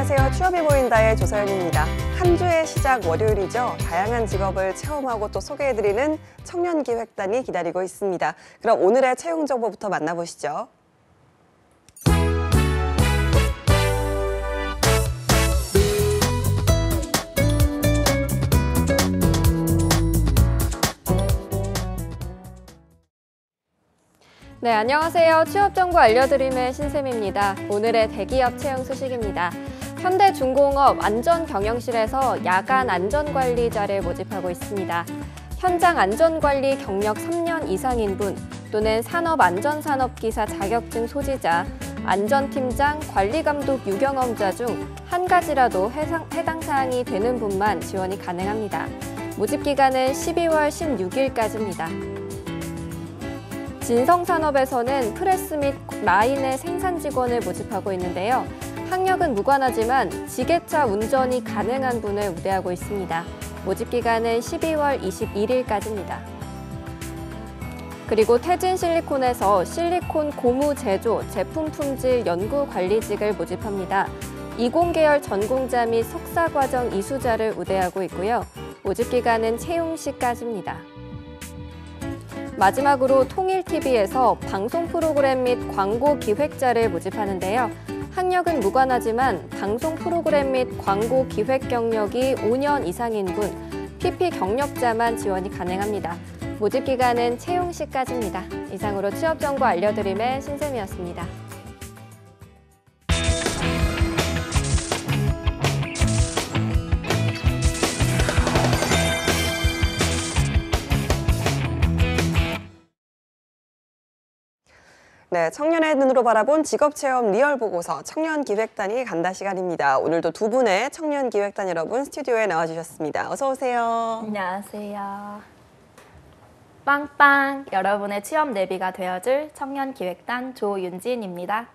안녕하세요. 취업이 보인다의 조서연입니다. 한 주의 시작 월요일이죠. 다양한 직업을 체험하고 또 소개해드리는 청년기획단이 기다리고 있습니다. 그럼 오늘의 채용 정보부터 만나보시죠. 네, 안녕하세요. 취업 정보 알려드림의 신쌤입니다. 오늘의 대기업 채용 소식입니다. 현대중공업 안전경영실에서 야간 안전관리자를 모집하고 있습니다. 현장 안전관리 경력 3년 이상인 분 또는 산업안전산업기사 자격증 소지자, 안전팀장, 관리감독 유경험자 중 한 가지라도 해당 사항이 되는 분만 지원이 가능합니다. 모집 기간은 12월 16일까지입니다. 진성산업에서는 프레스 및 라인의 생산 직원을 모집하고 있는데요. 학력은 무관하지만 지게차 운전이 가능한 분을 우대하고 있습니다. 모집 기간은 12월 21일까지입니다. 그리고 태진실리콘에서 실리콘 고무 제조, 제품 품질 연구 관리직을 모집합니다. 이공계열 전공자 및 석사과정 이수자를 우대하고 있고요. 모집 기간은 채용 시까지입니다. 마지막으로 통일TV에서 방송 프로그램 및 광고 기획자를 모집하는데요. 학력은 무관하지만 방송 프로그램 및 광고 기획 경력이 5년 이상인 분, PP 경력자만 지원이 가능합니다. 모집 기간은 채용 시까지입니다. 이상으로 취업 정보 알려드림의 신쌤이었습니다. 네, 청년의 눈으로 바라본 직업체험 리얼보고서 청년기획단이 간다 시간입니다. 오늘도 두 분의 청년기획단 여러분 스튜디오에 나와주셨습니다. 어서 오세요. 안녕하세요. 빵빵! 여러분의 취업 내비가 되어줄 청년기획단 조윤진입니다.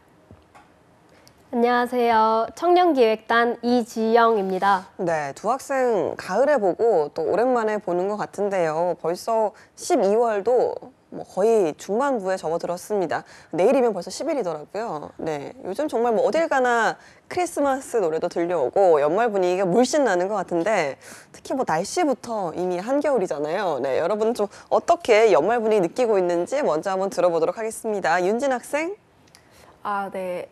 안녕하세요. 청년기획단 이지영입니다. 네, 두 학생 가을에 보고 또 오랜만에 보는 것 같은데요. 벌써 12월도 거의 중반부에 접어들었습니다. 내일이면 벌써 10일이더라고요. 네, 요즘 정말 어딜 가나 크리스마스 노래도 들려오고 연말 분위기가 물씬 나는 것 같은데 특히 날씨부터 이미 한겨울이잖아요. 네, 여러분 좀 어떻게 연말 분위기 느끼고 있는지 먼저 한번 들어보도록 하겠습니다. 윤진 학생. 네.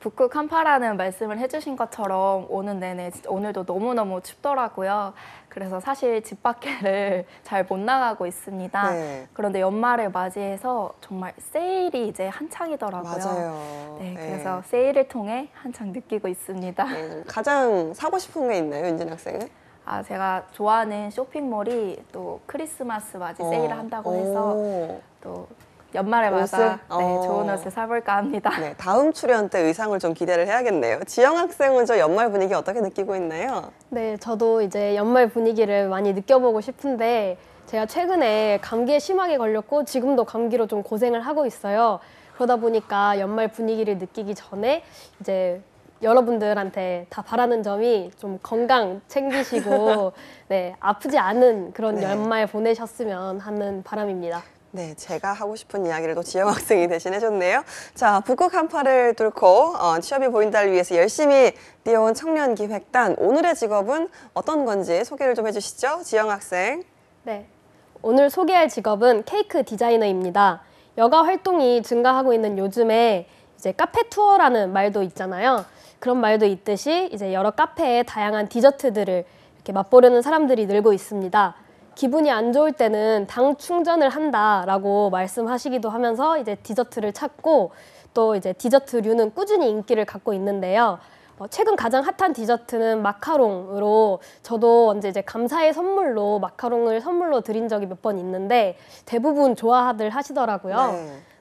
북극 한파라는 말씀을 해주신 것처럼 오는 내내 오늘도 너무너무 춥더라고요. 그래서 사실 집 밖에를 잘 못 나가고 있습니다. 네. 그런데 연말을 맞이해서 정말 세일이 이제 한창이더라고요. 맞아요. 네, 그래서 세일을 통해 한창 느끼고 있습니다. 네, 가장 사고 싶은 게 있나요, 윤진 학생은? 제가 좋아하는 쇼핑몰이 또 크리스마스 맞이 세일을 한다고 해서 또 연말에 맞아 좋은 옷을 사볼까 합니다. 네, 다음 출연 때 의상을 좀 기대를 해야겠네요. 지영 학생은 저 연말 분위기 어떻게 느끼고 있나요? 네, 저도 이제 연말 분위기를 많이 느껴보고 싶은데 제가 최근에 감기에 심하게 걸렸고 지금도 감기로 좀 고생을 하고 있어요. 그러다 보니까 연말 분위기를 느끼기 전에 이제 여러분들한테 다 바라는 점이 좀 건강 챙기시고 네, 아프지 않은 그런 연말 보내셨으면 하는 바람입니다. 네, 제가 하고 싶은 이야기를 또 지영 학생이 대신해줬네요. 자, 북극 한파를 뚫고 취업이 보인다를 위해서 열심히 뛰어온 청년기획단. 오늘의 직업은 어떤 건지 소개를 좀 해주시죠, 지영 학생. 네, 오늘 소개할 직업은 케이크 디자이너입니다. 여가 활동이 증가하고 있는 요즘에 이제 카페 투어라는 말도 있잖아요. 그런 말도 있듯이 이제 여러 카페의 다양한 디저트들을 이렇게 맛보려는 사람들이 늘고 있습니다. 기분이 안 좋을 때는 당 충전을 한다라고 말씀하시기도 하면서 이제 디저트를 찾고 또 이제 디저트류는 꾸준히 인기를 갖고 있는데요. 최근 가장 핫한 디저트는 마카롱으로 저도 언제 이제 감사의 선물로 마카롱을 선물로 드린 적이 몇 번 있는데 대부분 좋아들 하시더라고요.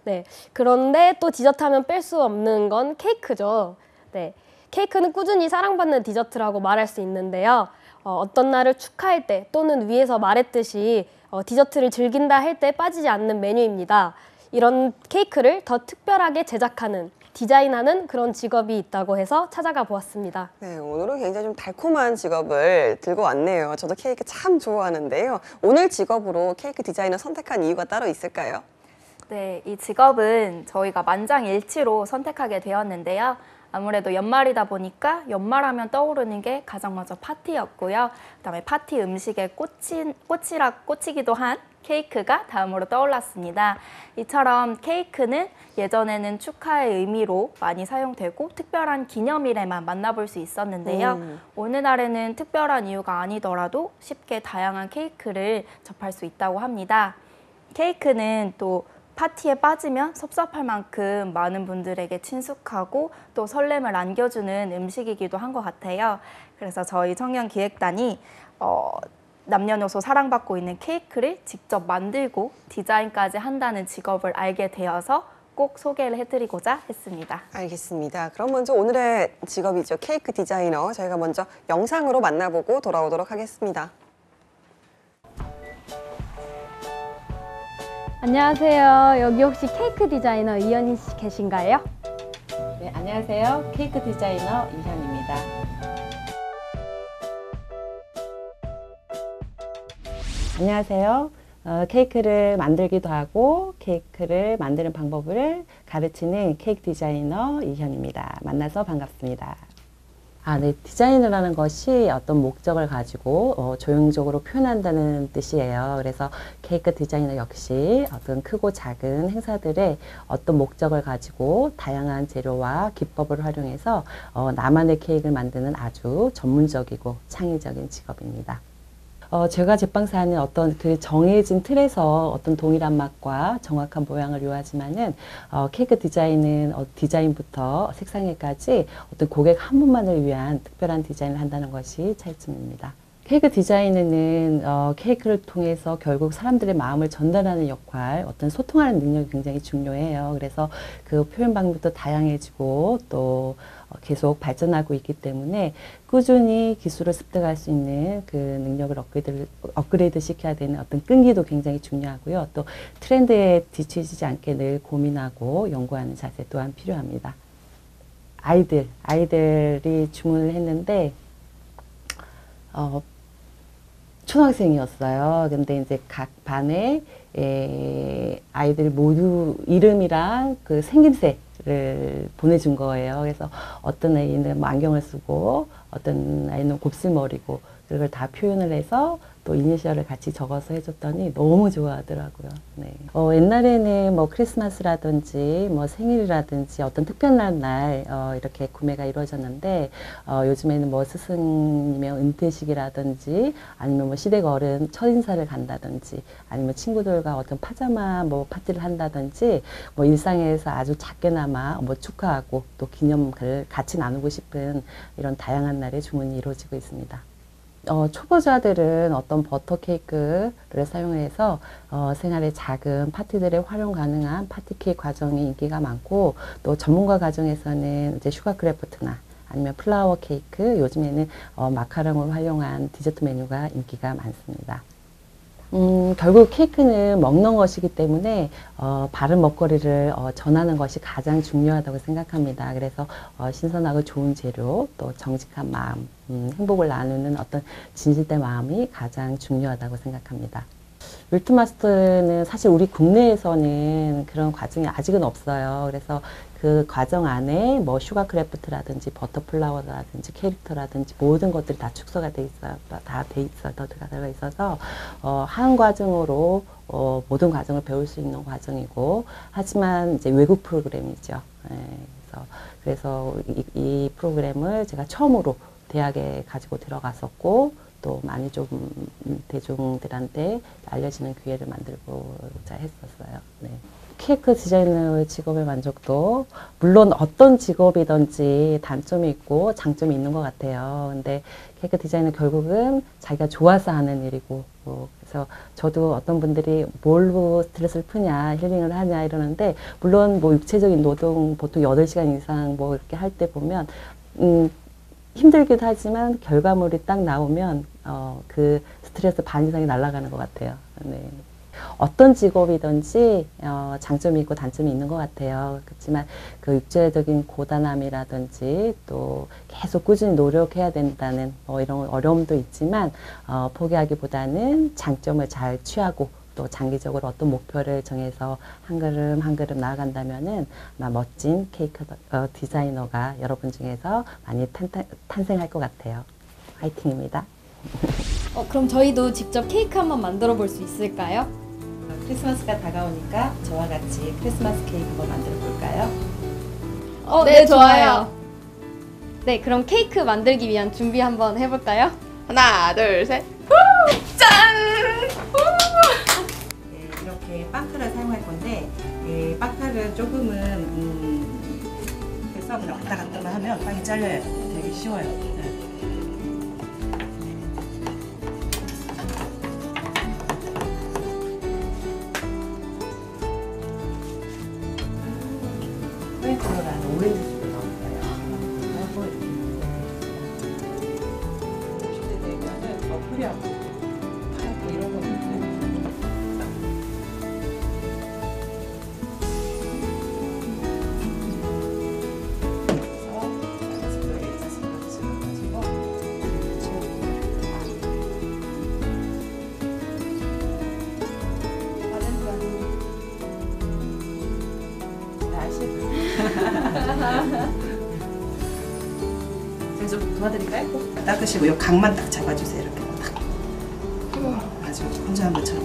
네. 그런데 또 디저트 하면 뺄 수 없는 건 케이크죠. 네. 케이크는 꾸준히 사랑받는 디저트라고 말할 수 있는데요. 어떤 날을 축하할 때 또는 위에서 말했듯이 디저트를 즐긴다 할 때 빠지지 않는 메뉴입니다. 이런 케이크를 더 특별하게 제작하는, 디자인하는 그런 직업이 있다고 해서 찾아가 보았습니다. 네, 오늘은 굉장히 좀 달콤한 직업을 들고 왔네요. 저도 케이크 참 좋아하는데요. 오늘 직업으로 케이크 디자이너 선택한 이유가 따로 있을까요? 네, 이 직업은 저희가 만장일치로 선택하게 되었는데요. 아무래도 연말이다 보니까 연말하면 떠오르는 게 가장 먼저 파티였고요. 그다음에 파티 음식에 꽂히기도 한 케이크가 다음으로 떠올랐습니다. 이처럼 케이크는 예전에는 축하의 의미로 많이 사용되고 특별한 기념일에만 만나볼 수 있었는데요. 오늘날에는 특별한 이유가 아니더라도 쉽게 다양한 케이크를 접할 수 있다고 합니다. 케이크는 또 파티에 빠지면 섭섭할 만큼 많은 분들에게 친숙하고 또 설렘을 안겨주는 음식이기도 한 것 같아요. 그래서 저희 청년기획단이 남녀노소 사랑받고 있는 케이크를 직접 만들고 디자인까지 한다는 직업을 알게 되어서 꼭 소개를 해드리고자 했습니다. 알겠습니다. 그럼 먼저 오늘의 직업이죠. 케이크 디자이너. 저희가 먼저 영상으로 만나보고 돌아오도록 하겠습니다. 안녕하세요. 여기 혹시 케이크 디자이너 이현희 씨 계신가요? 네, 안녕하세요. 케이크 디자이너 이현입니다. 안녕하세요. 케이크를 만들기도 하고 케이크를 만드는 방법을 가르치는 케이크 디자이너 이현입니다. 만나서 반갑습니다. 네, 디자인이라는 것이 어떤 목적을 가지고 조형적으로 표현한다는 뜻이에요. 그래서 케이크 디자이너 역시 어떤 크고 작은 행사들의 어떤 목적을 가지고 다양한 재료와 기법을 활용해서 나만의 케이크를 만드는 아주 전문적이고 창의적인 직업입니다. 제가 제빵사는 어떤 그 정해진 틀에서 어떤 동일한 맛과 정확한 모양을 요하지만은 케이크 디자인은 디자인부터 색상에까지 어떤 고객 한 분만을 위한 특별한 디자인을 한다는 것이 차이점입니다. 케이크 디자인은 케이크를 통해서 결국 사람들의 마음을 전달하는 역할, 어떤 소통하는 능력이 굉장히 중요해요. 그래서 그 표현 방법도 다양해지고 또 계속 발전하고 있기 때문에 꾸준히 기술을 습득할 수 있는 그 능력을 업그레이드 시켜야 되는 어떤 끈기도 굉장히 중요하고요. 또 트렌드에 뒤처지지 않게 늘 고민하고 연구하는 자세 또한 필요합니다. 아이들이 주문을 했는데 초등학생이었어요. 근데 이제 각 반에 아이들 모두 이름이랑 그 생김새를 보내준 거예요. 그래서 어떤 아이는 뭐 안경을 쓰고 어떤 아이는 곱슬머리고 그걸 다 표현을 해서 또 이니셜을 같이 적어서 해줬더니 너무 좋아하더라고요. 네. 옛날에는 뭐 크리스마스라든지 뭐 생일이라든지 어떤 특별한 날 이렇게 구매가 이루어졌는데 요즘에는 뭐 스승님의 은퇴식이라든지 아니면 뭐 시댁 어른 첫인사를 간다든지 아니면 친구들과 어떤 파자마 뭐 파티를 한다든지 뭐 일상에서 아주 작게나마 뭐 축하하고 또 기념을 같이 나누고 싶은 이런 다양한 날에 주문이 이루어지고 있습니다. 초보자들은 어떤 버터 케이크를 사용해서 생활의 작은 파티들에 활용 가능한 파티 케이크 과정이 인기가 많고 또 전문가 과정에서는 이제 슈가 크래프트나 아니면 플라워 케이크, 요즘에는 마카롱을 활용한 디저트 메뉴가 인기가 많습니다. 결국 케이크는 먹는 것이기 때문에 바른 먹거리를 전하는 것이 가장 중요하다고 생각합니다. 그래서 신선하고 좋은 재료, 또 정직한 마음, 행복을 나누는 어떤 진실된 마음이 가장 중요하다고 생각합니다. 윌트마스터는 사실 우리 국내에서는 그런 과정이 아직은 없어요. 그래서 그 과정 안에 뭐 슈가 크래프트라든지 버터플라워라든지 캐릭터라든지 모든 것들이 다 축소가 돼 있어요. 다 돼 있어요. 더 들어가 있어서 한 과정으로 모든 과정을 배울 수 있는 과정이고, 하지만 이제 외국 프로그램이죠. 그래서 이 프로그램을 제가 처음으로 대학에 가지고 들어갔었고, 또 많이 좀 대중들한테 알려지는 기회를 만들고자 했었어요. 네. 케이크 디자이너 직업의 만족도, 물론 어떤 직업이든지 단점이 있고 장점이 있는 것 같아요. 근데 케이크 디자이너 결국은 자기가 좋아서 하는 일이고, 그래서 저도 어떤 분들이 뭘로 스트레스를 푸냐, 힐링을 하냐 이러는데, 물론 뭐 육체적인 노동 보통 8시간 이상 뭐 이렇게 할 때 보면 힘들기도 하지만 결과물이 딱 나오면 그 스트레스 반 이상이 날아가는 것 같아요. 네. 어떤 직업이든지 장점이 있고 단점이 있는 것 같아요. 그렇지만 그 육체적인 고단함이라든지 또 계속 꾸준히 노력해야 된다는 이런 어려움도 있지만 포기하기보다는 장점을 잘 취하고 또 장기적으로 어떤 목표를 정해서 한 걸음 한 걸음 나아간다면은 아마 멋진 케이크 디자이너가 여러분 중에서 많이 탄생할 것 같아요. 화이팅입니다. 그럼 저희도 직접 케이크 한번 만들어 볼 수 있을까요? 크리스마스가 다가오니까 저와 같이 크리스마스 케이크 한번 만들어 볼까요? 네, 좋아요. 네, 그럼 케이크 만들기 위한 준비 한번 해볼까요? 하나, 둘, 셋. 네, 이렇게 빵칼을 사용할 건데 빵칼을 조금은 해서 그냥 왔다 갔다만 하면 빵이 잘려요. 되게 쉬워요. 네. 프렌치로라는 오렌지 수를 넣었어요. 하고 이렇게 되면은 더 뿌려고 파랗고 이런 거 제가 좀 도와드릴까요? 닦으시고 이 각만 딱 잡아주세요. 이렇게 딱. 아주 혼자 한 것처럼.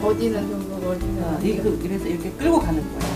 어디는 정도, 어디는. 이래서 이렇게 끌고 가는 거예요.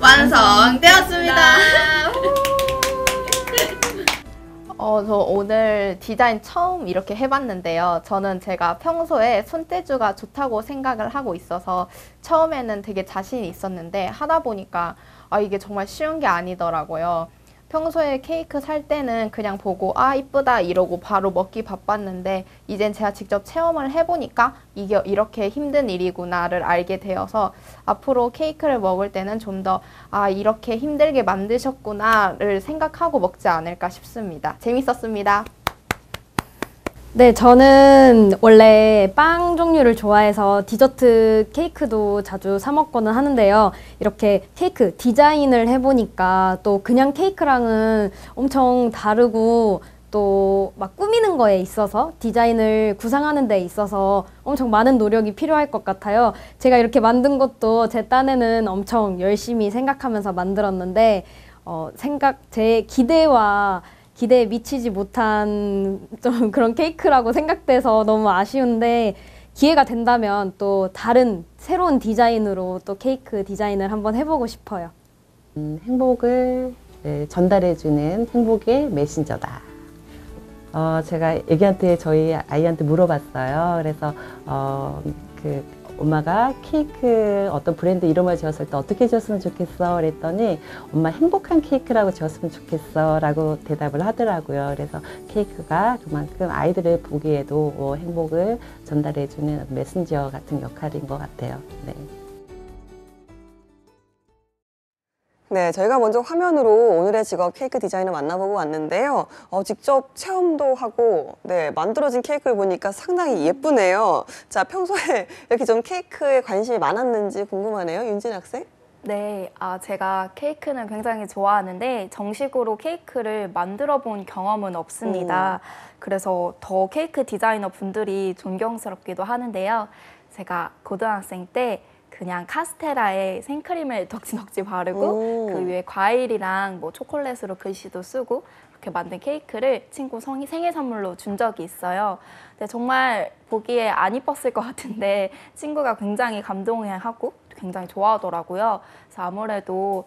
완성되었습니다. 저 오늘 디자인 처음 이렇게 해봤는데요. 저는 제가 평소에 손재주가 좋다고 생각을 하고 있어서 처음에는 되게 자신이 있었는데 하다 보니까 이게 정말 쉬운 게 아니더라고요. 평소에 케이크 살 때는 그냥 보고 이쁘다 이러고 바로 먹기 바빴는데 이젠 제가 직접 체험을 해보니까 이게 이렇게 힘든 일이구나를 알게 되어서 앞으로 케이크를 먹을 때는 좀 더 이렇게 힘들게 만드셨구나를 생각하고 먹지 않을까 싶습니다. 재밌었습니다. 네, 저는 원래 빵 종류를 좋아해서 디저트 케이크도 자주 사 먹고는 하는데요. 이렇게 케이크 디자인을 해보니까 또 그냥 케이크랑은 엄청 다르고 또 막 꾸미는 거에 있어서 디자인을 구상하는 데 있어서 엄청 많은 노력이 필요할 것 같아요. 제가 이렇게 만든 것도 제 딴에는 엄청 열심히 생각하면서 만들었는데 제 기대에 미치지 못한 좀 그런 케이크라고 생각돼서 너무 아쉬운데 기회가 된다면 또 다른 새로운 디자인으로 또 케이크 디자인을 한번 해보고 싶어요. 행복을 전달해주는 행복의 메신저다. 제가 저희 아이한테 물어봤어요. 그래서 엄마가 케이크 어떤 브랜드 이름을 지었을 때 어떻게 지었으면 좋겠어? 그랬더니 엄마 행복한 케이크라고 지었으면 좋겠어 라고 대답을 하더라고요. 그래서 케이크가 그만큼 아이들을 보기에도 행복을 전달해주는 메신저 같은 역할인 것 같아요. 네. 네, 저희가 먼저 화면으로 오늘의 직업 케이크 디자이너 만나보고 왔는데요. 직접 체험도 하고, 네, 만들어진 케이크를 보니까 상당히 예쁘네요. 자, 평소에 이렇게 좀 케이크에 관심이 많았는지 궁금하네요. 윤진 학생? 네, 제가 케이크는 굉장히 좋아하는데 정식으로 케이크를 만들어 본 경험은 없습니다. 그래서 더 케이크 디자이너 분들이 존경스럽기도 하는데요. 제가 고등학생 때 그냥 카스테라에 생크림을 덕지덕지 바르고 그 위에 과일이랑 뭐 초콜릿으로 글씨도 쓰고 이렇게 만든 케이크를 친구 생일 선물로 준 적이 있어요. 근데 정말 보기에 안 이뻤을 것 같은데 친구가 굉장히 감동해하고 굉장히 좋아하더라고요. 그래서 아무래도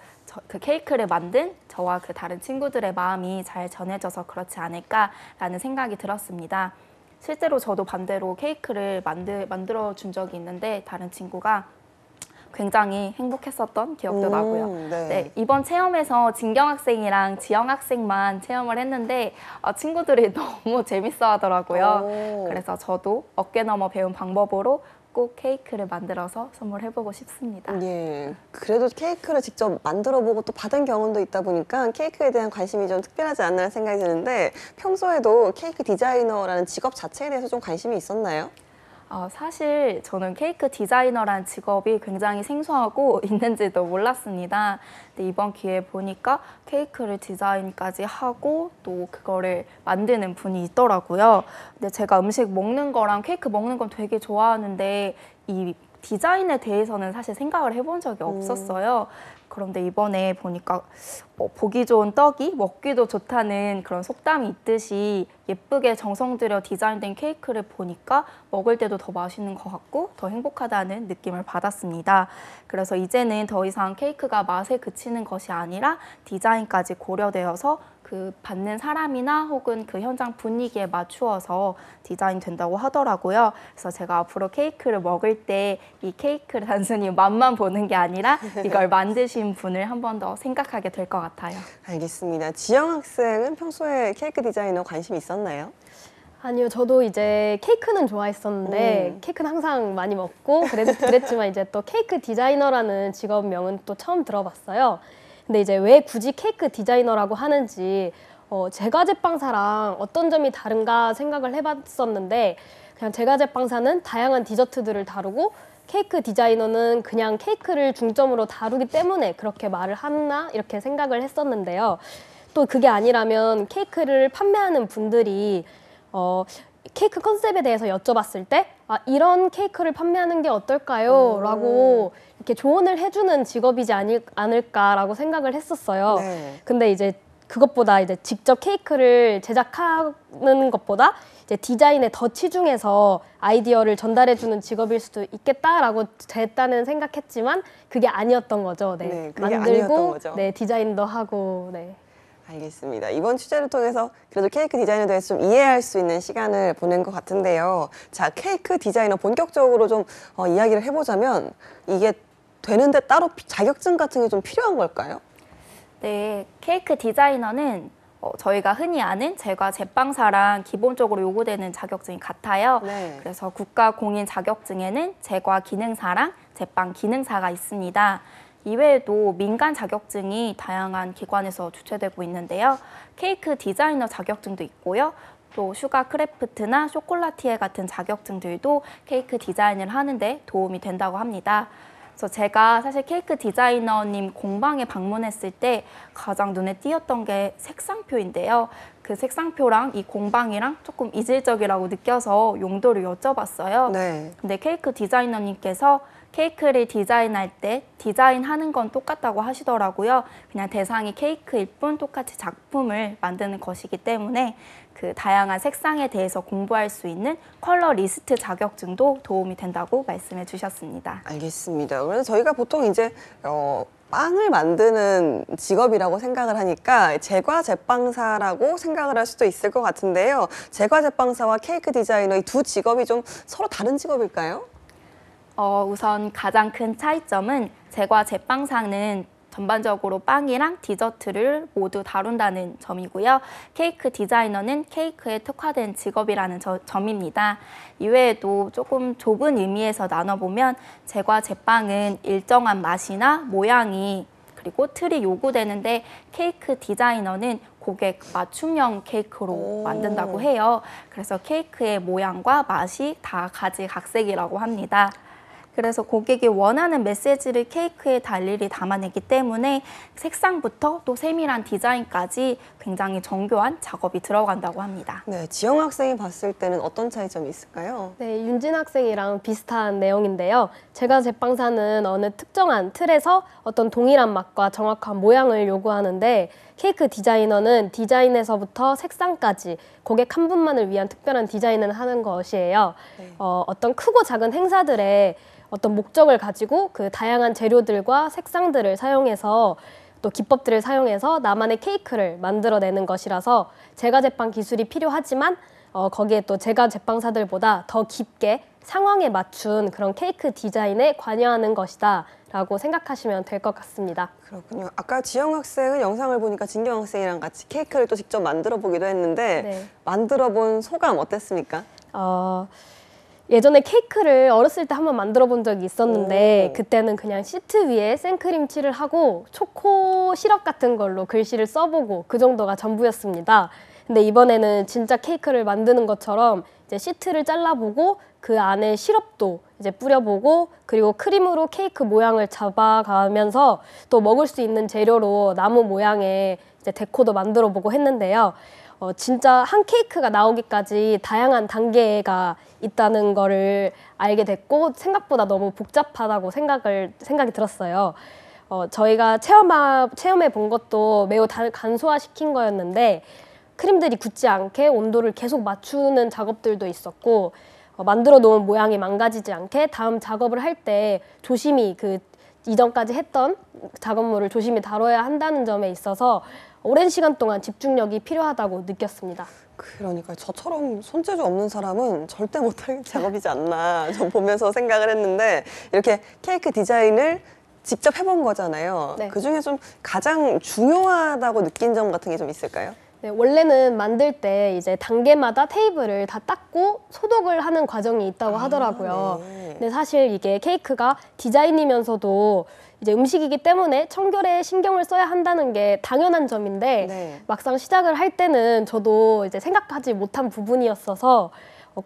그 케이크를 만든 저와 그 다른 친구들의 마음이 잘 전해져서 그렇지 않을까라는 생각이 들었습니다. 실제로 저도 반대로 케이크를 만들어 준 적이 있는데 다른 친구가 굉장히 행복했었던 기억도 나고요. 네. 네, 이번 체험에서 진경 학생이랑 지영 학생만 체험을 했는데 친구들이 너무 재밌어 하더라고요. 오. 그래서 저도 어깨 너머 배운 방법으로 꼭 케이크를 만들어서 선물해보고 싶습니다. 예. 그래도 케이크를 직접 만들어보고 또 받은 경험도 있다 보니까 케이크에 대한 관심이 좀 특별하지 않나 생각이 드는데 평소에도 케이크 디자이너라는 직업 자체에 대해서 좀 관심이 있었나요? 사실 저는 케이크 디자이너라는 직업이 굉장히 생소하고 있는지도 몰랐습니다. 근데 이번 기회에 보니까 케이크를 디자인까지 하고 또 그거를 만드는 분이 있더라고요. 근데 제가 음식 먹는 거랑 케이크 먹는 건 되게 좋아하는데 이 디자인에 대해서는 사실 생각을 해본 적이 없었어요. 그런데 이번에 보니까 보기 좋은 떡이 먹기도 좋다는 그런 속담이 있듯이 예쁘게 정성 들여 디자인된 케이크를 보니까 먹을 때도 더 맛있는 것 같고 더 행복하다는 느낌을 받았습니다. 그래서 이제는 더 이상 케이크가 맛에 그치는 것이 아니라 디자인까지 고려되어서 그 받는 사람이나 혹은 그 현장 분위기에 맞추어서 디자인된다고 하더라고요. 그래서 제가 앞으로 케이크를 먹을 때 이 케이크를 단순히 맛만 보는 게 아니라 이걸 만드신 분을 한 번 더 생각하게 될 것 같아요. 알겠습니다. 지영 학생은 평소에 케이크 디자이너 관심 있었나요? 아니요, 저도 이제 케이크는 좋아했었는데 케이크는 항상 많이 먹고 그랬지만 이제 또 케이크 디자이너라는 직업명은 또 처음 들어봤어요. 근데 이제 왜 굳이 케이크 디자이너라고 하는지 제과제빵사랑 어떤 점이 다른가 생각을 해봤었는데 그냥 제과제빵사는 다양한 디저트들을 다루고 케이크 디자이너는 그냥 케이크를 중점으로 다루기 때문에 그렇게 말을 하나 이렇게 생각을 했었는데요. 또 그게 아니라면 케이크를 판매하는 분들이 케이크 컨셉에 대해서 여쭤봤을 때 이런 케이크를 판매하는 게 어떨까요? 라고 이렇게 조언을 해주는 직업이지 않을까라고 생각을 했었어요. 네. 근데 이제 그것보다 이제 직접 케이크를 제작하는 것보다 이제 디자인에 더 치중해서 아이디어를 전달해주는 직업일 수도 있겠다라고 됐다는 생각했지만 그게 아니었던 거죠. 네, 네, 그게 아니었던 거죠. 네, 디자인도 하고, 네. 알겠습니다. 이번 취재를 통해서 그래도 케이크 디자이너에 대해서 좀 이해할 수 있는 시간을 보낸 것 같은데요. 자, 케이크 디자이너 본격적으로 좀 이야기를 해보자면 이게 되는데 따로 자격증 같은 게 좀 필요한 걸까요? 네, 케이크 디자이너는 저희가 흔히 아는 제과 제빵사랑 기본적으로 요구되는 자격증이 같아요. 네. 그래서 국가 공인 자격증에는 제과 기능사랑 제빵 기능사가 있습니다. 이외에도 민간 자격증이 다양한 기관에서 주최되고 있는데요. 케이크 디자이너 자격증도 있고요. 또 슈가 크래프트나 쇼콜라티에 같은 자격증들도 케이크 디자인을 하는데 도움이 된다고 합니다. 그래서 제가 사실 케이크 디자이너님 공방에 방문했을 때 가장 눈에 띄었던 게 색상표인데요. 그 색상표랑 이 공방이랑 조금 이질적이라고 느껴서 용도를 여쭤봤어요. 네. 근데 케이크 디자이너님께서 케이크를 디자인할 때 디자인하는 건 똑같다고 하시더라고요. 그냥 대상이 케이크일 뿐 똑같이 작품을 만드는 것이기 때문에 그 다양한 색상에 대해서 공부할 수 있는 컬러 리스트 자격증도 도움이 된다고 말씀해 주셨습니다. 알겠습니다. 그래서 저희가 보통 이제 빵을 만드는 직업이라고 생각을 하니까 제과제빵사라고 생각을 할 수도 있을 것 같은데요. 제과제빵사와 케이크 디자이너 이 두 직업이 좀 서로 다른 직업일까요? 우선 가장 큰 차이점은 제과 제빵사는 전반적으로 빵이랑 디저트를 모두 다룬다는 점이고요. 케이크 디자이너는 케이크에 특화된 직업이라는 점입니다. 이외에도 조금 좁은 의미에서 나눠보면 제과 제빵은 일정한 맛이나 모양이 그리고 틀이 요구되는데 케이크 디자이너는 고객 맞춤형 케이크로 만든다고 해요. 그래서 케이크의 모양과 맛이 다 가지각색이라고 합니다. 그래서 고객이 원하는 메시지를 케이크에 일일이 담아내기 때문에 색상부터 또 세밀한 디자인까지 굉장히 정교한 작업이 들어간다고 합니다. 네, 지영 학생이 봤을 때는 어떤 차이점이 있을까요? 네, 윤진 학생이랑 비슷한 내용인데요. 제과제빵사는 어느 특정한 틀에서 어떤 동일한 맛과 정확한 모양을 요구하는데 케이크 디자이너는 디자인에서부터 색상까지 고객 한 분만을 위한 특별한 디자인을 하는 것이에요. 네. 어떤 크고 작은 행사들의 어떤 목적을 가지고 그 다양한 재료들과 색상들을 사용해서 또 기법들을 사용해서 나만의 케이크를 만들어내는 것이라서 제과제빵 기술이 필요하지만 거기에 또 제과 제빵사들보다 더 깊게 상황에 맞춘 그런 케이크 디자인에 관여하는 것이다 라고 생각하시면 될 것 같습니다. 그렇군요. 아까 지영 학생은 영상을 보니까 진경 학생이랑 같이 케이크를 또 직접 만들어 보기도 했는데 네. 만들어 본 소감 어땠습니까? 예전에 케이크를 어렸을 때 한번 만들어 본 적이 있었는데 오. 그때는 그냥 시트 위에 생크림 칠을 하고 초코 시럽 같은 걸로 글씨를 써보고 그 정도가 전부였습니다. 근데 이번에는 진짜 케이크를 만드는 것처럼 이제 시트를 잘라보고 그 안에 시럽도 이제 뿌려보고 그리고 크림으로 케이크 모양을 잡아가면서 또 먹을 수 있는 재료로 나무 모양의 이제 데코도 만들어보고 했는데요. 진짜 한 케이크가 나오기까지 다양한 단계가 있다는 거를 알게 됐고 생각보다 너무 복잡하다고 생각이 들었어요. 저희가 체험해 본 것도 매우 간소화시킨 거였는데 크림들이 굳지 않게 온도를 계속 맞추는 작업들도 있었고 만들어 놓은 모양이 망가지지 않게 다음 작업을 할 때 조심히 그 이전까지 했던 작업물을 조심히 다뤄야 한다는 점에 있어서 오랜 시간 동안 집중력이 필요하다고 느꼈습니다. 그러니까 저처럼 손재주 없는 사람은 절대 못할 작업이지 않나 좀 보면서 생각을 했는데 이렇게 케이크 디자인을 직접 해본 거잖아요. 네. 그중에 좀 가장 중요하다고 느낀 점 같은 게 좀 있을까요? 네, 원래는 만들 때 이제 단계마다 테이블을 다 닦고 소독을 하는 과정이 있다고 하더라고요. 네. 근데 사실 이게 케이크가 디자인이면서도 이제 음식이기 때문에 청결에 신경을 써야 한다는 게 당연한 점인데 네. 막상 시작을 할 때는 저도 이제 생각하지 못한 부분이었어서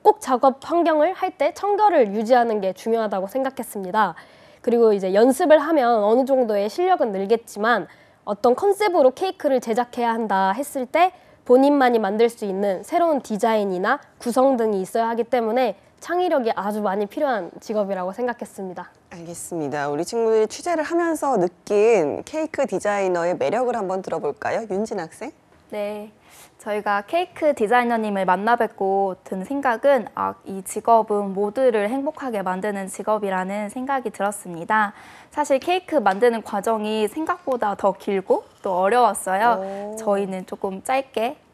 꼭 작업 환경을 할 때 청결을 유지하는 게 중요하다고 생각했습니다. 그리고 이제 연습을 하면 어느 정도의 실력은 늘겠지만 어떤 컨셉으로 케이크를 제작해야 한다 했을 때 본인만이 만들 수 있는 새로운 디자인이나 구성 등이 있어야 하기 때문에 창의력이 아주 많이 필요한 직업이라고 생각했습니다. 알겠습니다. 우리 친구들이 취재를 하면서 느낀 케이크 디자이너의 매력을 한번 들어볼까요? 윤진 학생? 네, 저희가 케이크 디자이너님을 만나 뵙고 든 생각은 이 직업은 모두를 행복하게 만드는 직업이라는 생각이 들었습니다. 사실 케이크 만드는 과정이 생각보다 더 길고 또 어려웠어요. 저희는 조금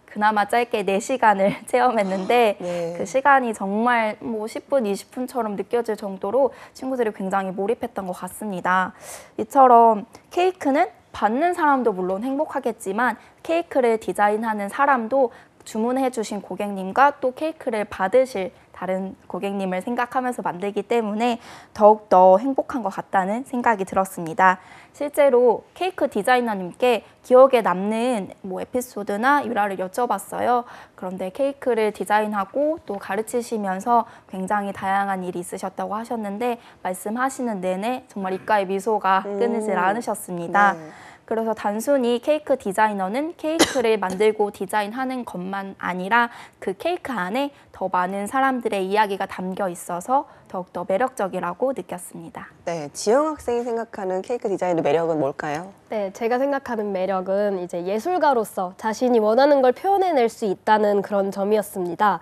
그나마 짧게 4시간을 체험했는데 네. 그 시간이 정말 10분, 20분처럼 느껴질 정도로 친구들이 굉장히 몰입했던 것 같습니다. 이처럼 케이크는 받는 사람도 물론 행복하겠지만 케이크를 디자인하는 사람도 주문해 주신 고객님과 또 케이크를 받으실 다른 고객님을 생각하면서 만들기 때문에 더욱더 행복한 것 같다는 생각이 들었습니다. 실제로 케이크 디자이너님께 기억에 남는 에피소드나 일화를 여쭤봤어요. 그런데 케이크를 디자인하고 또 가르치시면서 굉장히 다양한 일이 있으셨다고 하셨는데 말씀하시는 내내 정말 입가에 미소가 끊이질 않으셨습니다. 네. 그래서 단순히 케이크 디자이너는 케이크를 만들고 디자인하는 것만 아니라 그 케이크 안에 더 많은 사람들의 이야기가 담겨 있어서 더욱더 매력적이라고 느꼈습니다. 네, 지영 학생이 생각하는 케이크 디자인의 매력은 뭘까요? 네, 제가 생각하는 매력은 이제 예술가로서 자신이 원하는 걸 표현해낼 수 있다는 그런 점이었습니다.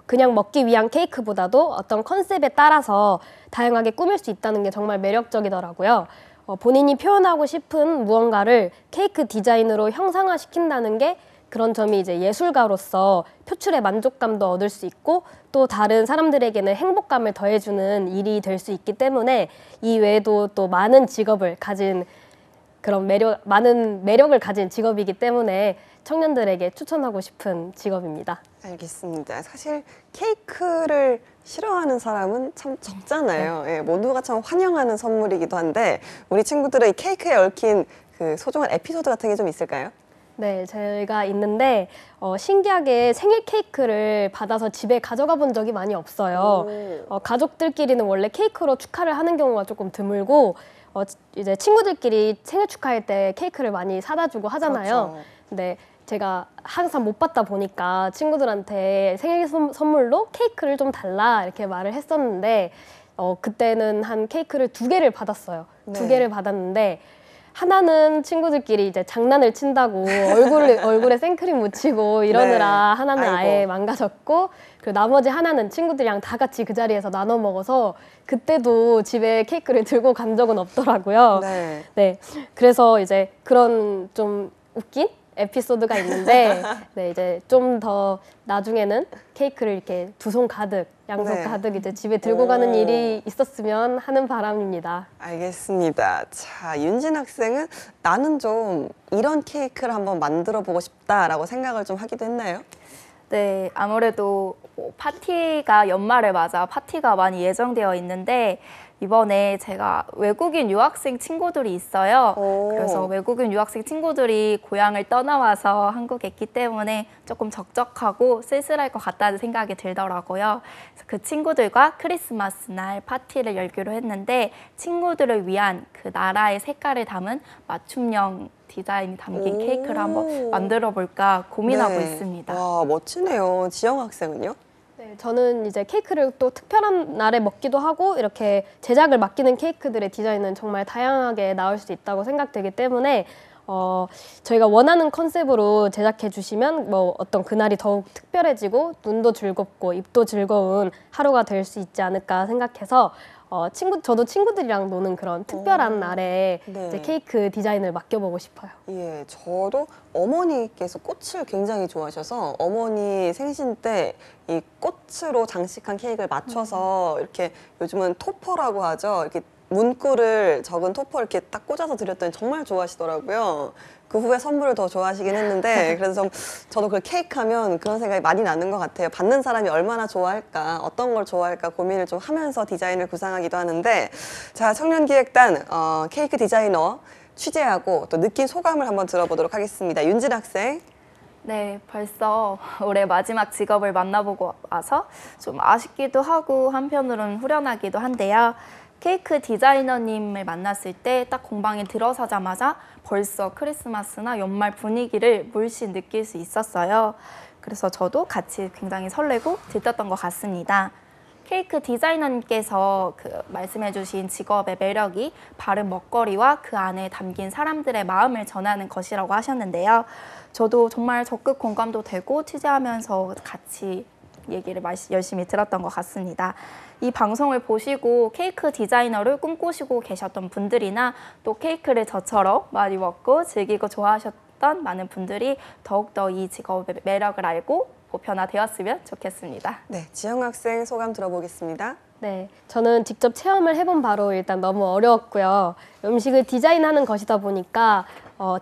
그냥 먹기 위한 케이크보다도 어떤 컨셉에 따라서 다양하게 꾸밀 수 있다는 게 정말 매력적이더라고요. 본인이 표현하고 싶은 무언가를 케이크 디자인으로 형상화시킨다는 게 그런 점이 이제 예술가로서 표출의 만족감도 얻을 수 있고 또 다른 사람들에게는 행복감을 더해주는 일이 될 수 있기 때문에 이 외에도 또 많은 직업을 가진 그런 많은 매력을 가진 직업이기 때문에 청년들에게 추천하고 싶은 직업입니다. 알겠습니다. 사실 케이크를 싫어하는 사람은 참 적잖아요. 예, 모두가 참 환영하는 선물이기도 한데 우리 친구들의 이 케이크에 얽힌 그 소중한 에피소드 같은 게 좀 있을까요? 네, 저희가 있는데 신기하게 생일 케이크를 받아서 집에 가져가 본 적이 많이 없어요. 가족들끼리는 원래 케이크로 축하를 하는 경우가 조금 드물고 이제 친구들끼리 생일 축하할 때 케이크를 많이 사다 주고 하잖아요. 그렇죠. 근데 제가 항상 못 받다 보니까 친구들한테 생일 선물로 케이크를 좀 달라 이렇게 말을 했었는데 그때는 한 케이크를 2개를 받았어요. 네. 2개를 받았는데 하나는 친구들끼리 이제 장난을 친다고 얼굴에 생크림 묻히고 이러느라 네. 하나는 아이고. 아예 망가졌고 그리고 나머지 하나는 친구들이랑 다 같이 그 자리에서 나눠 먹어서 그때도 집에 케이크를 들고 간 적은 없더라고요. 네. 네, 그래서 이제 그런 좀 웃긴 에피소드가 있는데 네, 이제 좀 더 나중에는 케이크를 이렇게 두 손 가득, 양손 네. 가득 이제 집에 들고 가는 일이 있었으면 하는 바람입니다. 알겠습니다. 자, 윤진 학생은 나는 좀 이런 케이크를 한번 만들어 보고 싶다라고 생각을 좀 하기도 했나요? 네, 아무래도 뭐 파티가 연말을 맞아 파티가 많이 예정되어 있는데 이번에 제가 외국인 유학생 친구들이 있어요. 오. 그래서 외국인 유학생 친구들이 고향을 떠나와서 한국에 있기 때문에 조금 적적하고 쓸쓸할 것 같다는 생각이 들더라고요. 그래서 그 친구들과 크리스마스 날 파티를 열기로 했는데 친구들을 위한 그 나라의 색깔을 담은 맞춤형 디자인이 담긴 오. 케이크를 한번 만들어 볼까 고민하고 네. 있습니다. 와, 멋지네요. 지영 학생은요? 네, 저는 이제 케이크를 또 특별한 날에 먹기도 하고 이렇게 제작을 맡기는 케이크들의 디자인은 정말 다양하게 나올 수 있다고 생각되기 때문에 저희가 원하는 컨셉으로 제작해 주시면 뭐 어떤 그날이 더욱 특별해지고 눈도 즐겁고 입도 즐거운 하루가 될 수 있지 않을까 생각해서 저도 친구들이랑 노는 그런 특별한 날에 네. 이제 케이크 디자인을 맡겨보고 싶어요. 예, 저도 어머니께서 꽃을 굉장히 좋아하셔서 어머니 생신 때 이 꽃으로 장식한 케이크를 맞춰서 이렇게 요즘은 토퍼라고 하죠. 이렇게 문구를 적은 토퍼 이렇게 딱 꽂아서 드렸더니 정말 좋아하시더라고요. 그 후에 선물을 더 좋아하시긴 했는데 그래서 저도 그 케이크 하면 그런 생각이 많이 나는 것 같아요. 받는 사람이 얼마나 좋아할까, 어떤 걸 좋아할까 고민을 좀 하면서 디자인을 구상하기도 하는데 자, 청년기획단 케이크 디자이너 취재하고 또 느낀 소감을 한번 들어보도록 하겠습니다. 윤진 학생. 네, 벌써 올해 마지막 직업을 만나보고 와서 좀 아쉽기도 하고 한편으로는 후련하기도 한데요. 케이크 디자이너님을 만났을 때 딱 공방에 들어서자마자 벌써 크리스마스나 연말 분위기를 물씬 느낄 수 있었어요. 그래서 저도 같이 굉장히 설레고 들떴던 것 같습니다. 케이크 디자이너님께서 말씀해주신 직업의 매력이 바른 먹거리와 그 안에 담긴 사람들의 마음을 전하는 것이라고 하셨는데요. 저도 정말 적극 공감도 되고 취재하면서 같이 얘기를 열심히 들었던 것 같습니다. 이 방송을 보시고 케이크 디자이너를 꿈꾸시고 계셨던 분들이나 또 케이크를 저처럼 많이 먹고 즐기고 좋아하셨던 많은 분들이 더욱더 이 직업의 매력을 알고 보편화되었으면 좋겠습니다. 네, 지영 학생 소감 들어보겠습니다. 네, 저는 직접 체험을 해본 바로 일단 너무 어려웠고요. 음식을 디자인하는 것이다 보니까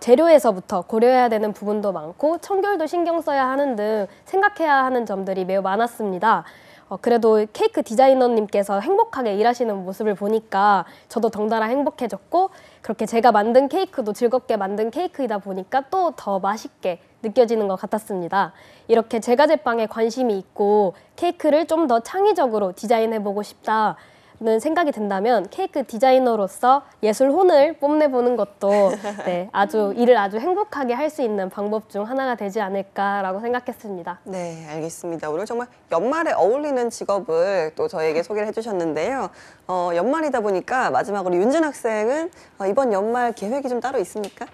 재료에서부터 고려해야 되는 부분도 많고 청결도 신경 써야 하는 등 생각해야 하는 점들이 매우 많았습니다. 그래도 케이크 디자이너님께서 행복하게 일하시는 모습을 보니까 저도 덩달아 행복해졌고 그렇게 제가 만든 케이크도 즐겁게 만든 케이크이다 보니까 또 더 맛있게 느껴지는 것 같았습니다. 이렇게 제과제빵에 관심이 있고 케이크를 좀 더 창의적으로 디자인해보고 싶다는 생각이 든다면 케이크 디자이너로서 예술 혼을 뽐내보는 것도 네, 일을 아주 행복하게 할 수 있는 방법 중 하나가 되지 않을까라고 생각했습니다. 네, 알겠습니다. 오늘 정말 연말에 어울리는 직업을 또 저에게 소개를 해주셨는데요. 연말이다 보니까 마지막으로 윤진 학생은 이번 연말 계획이 좀 따로 있습니까?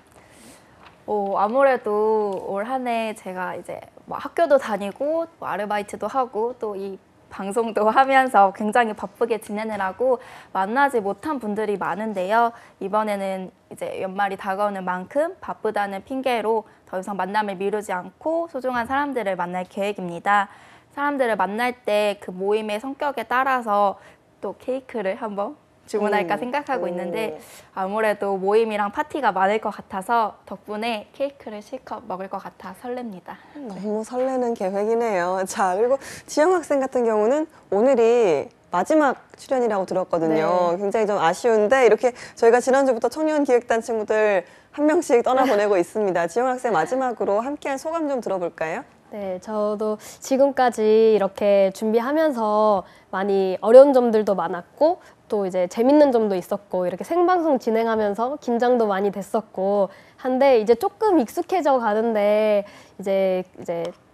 아무래도 올 한 해 제가 이제 뭐 학교도 다니고 뭐 아르바이트도 하고 또 이 방송도 하면서 굉장히 바쁘게 지내느라고 만나지 못한 분들이 많은데요. 이번에는 이제 연말이 다가오는 만큼 바쁘다는 핑계로 더 이상 만남을 미루지 않고 소중한 사람들을 만날 계획입니다. 사람들을 만날 때 그 모임의 성격에 따라서 또 케이크를 한번 주문할까 생각하고 있는데 아무래도 모임이랑 파티가 많을 것 같아서 덕분에 케이크를 실컷 먹을 것 같아 설렙니다. 너무 설레는 계획이네요. 자, 그리고 지영 학생 같은 경우는 오늘이 마지막 출연이라고 들었거든요. 네. 굉장히 좀 아쉬운데 이렇게 저희가 지난주부터 청년기획단 친구들 한 명씩 떠나보내고 있습니다. 지영 학생 마지막으로 함께한 소감 좀 들어볼까요? 네, 저도 지금까지 이렇게 준비하면서 많이 어려운 점들도 많았고 또 이제 재밌는 점도 있었고 이렇게 생방송 진행하면서 긴장도 많이 됐었고 한데 이제 조금 익숙해져 가는데 이제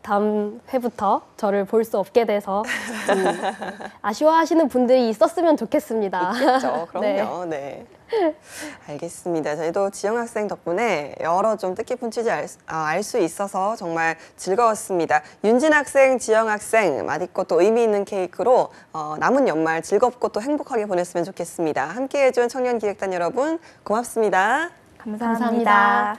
다음 회부터 저를 볼 수 없게 돼서 아쉬워하시는 분들이 있었으면 좋겠습니다. 있겠죠. 그럼요. 네. 알겠습니다. 저희도 지영 학생 덕분에 여러 좀 뜻깊은 취재 알 수 있어서 정말 즐거웠습니다. 윤진 학생, 지영 학생 맛있고 또 의미 있는 케이크로 남은 연말 즐겁고 또 행복하게 보냈으면 좋겠습니다. 함께해 준 청년기획단 여러분 고맙습니다. 감사합니다.